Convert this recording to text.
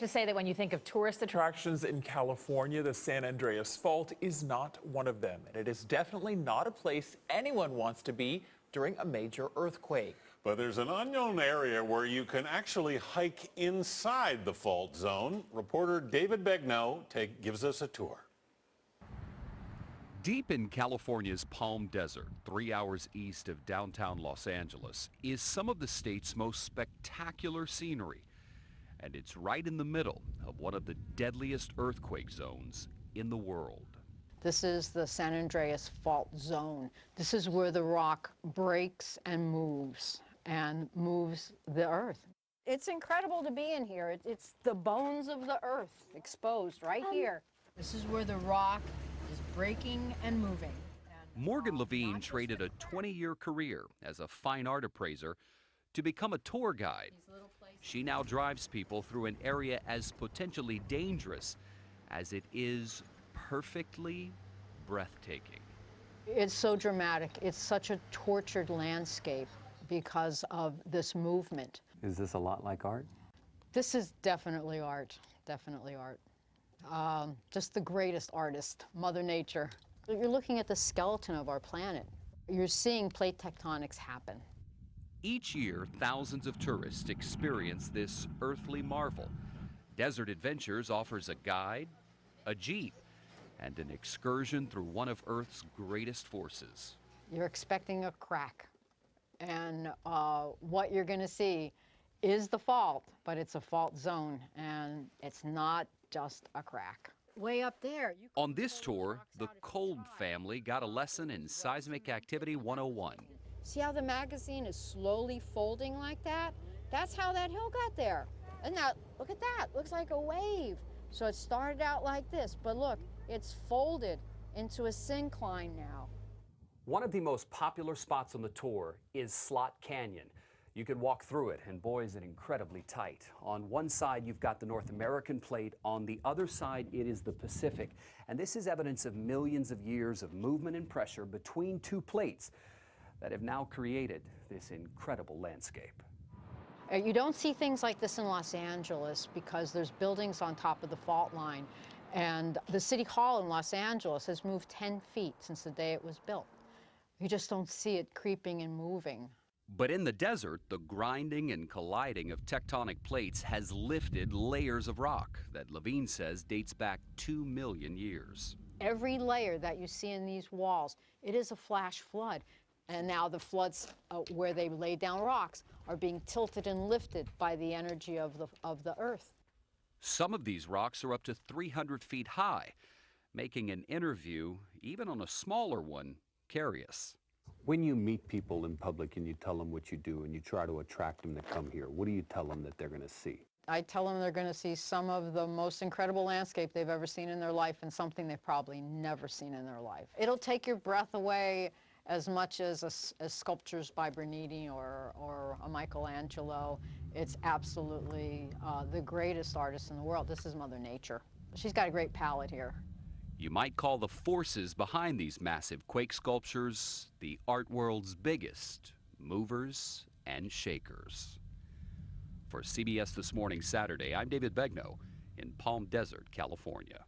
To say that when you think of tourist attractions in California, the San Andreas Fault is not one of them. And it is definitely not a place anyone wants to be during a major earthquake. But there's an unknown area where you can actually hike inside the fault zone. Reporter David Begnaud gives us a tour. Deep in California's Palm Desert, 3 hours east of downtown Los Angeles, is some of the state's most spectacular scenery. And it's right in the middle of one of the deadliest earthquake zones in the world. This is the San Andreas Fault Zone. This is where the rock breaks and moves the earth. It's incredible to be in here. It's the bones of the earth exposed right here. This is where the rock is breaking and moving. Morgan Levine traded a 20-year career as a fine art appraiser to become a tour guide. She now drives people through an area as potentially dangerous as it is perfectly breathtaking. It's so dramatic. It's such a tortured landscape because of this movement. Is this a lot like art? This is definitely art, definitely art. Just the greatest artist, Mother Nature. You're looking at the skeleton of our planet. You're seeing plate tectonics happen. Each year, thousands of tourists experience this earthly marvel. Desert Adventures offers a guide, a jeep, and an excursion through one of Earth's greatest forces. You're expecting a crack, and what you're going to see is the fault, but it's a fault zone, and it's not just a crack. Way up there. On this tour, the Kolb family got a lesson in Seismic Activity 101. See how the magazine is slowly folding like that? That's how that hill got there. And now, look at that, looks like a wave. So it started out like this, but look, it's folded into a syncline now. One of the most popular spots on the tour is Slot Canyon. You can walk through it, and boy, is it incredibly tight. On one side, you've got the North American plate. On the other side, it is the Pacific. And this is evidence of millions of years of movement and pressure between two plates that have now created this incredible landscape. You don't see things like this in Los Angeles because there's buildings on top of the fault line. And the City Hall in Los Angeles has moved 10 feet since the day it was built. You just don't see it creeping and moving. But in the desert, the grinding and colliding of tectonic plates has lifted layers of rock that Levine says dates back 2 million years. Every layer that you see in these walls, it is a flash flood. And now the floods where they lay down rocks are being tilted and lifted by the energy of the earth. Some of these rocks are up to 300 feet high, making an interview, even on a smaller one, curious. When you meet people in public and you tell them what you do and you try to attract them to come here, what do you tell them that they're going to see? I tell them they're going to see some of the most incredible landscape they've ever seen in their life and something they've probably never seen in their life. It'll take your breath away as much as sculptures by Bernini or a Michelangelo. It's absolutely the greatest artist in the world. This is Mother Nature. She's got a great palette here. You might call the forces behind these massive quake sculptures the art world's biggest movers and shakers. For CBS This Morning Saturday, I'm David Begnaud in Palm Desert, California.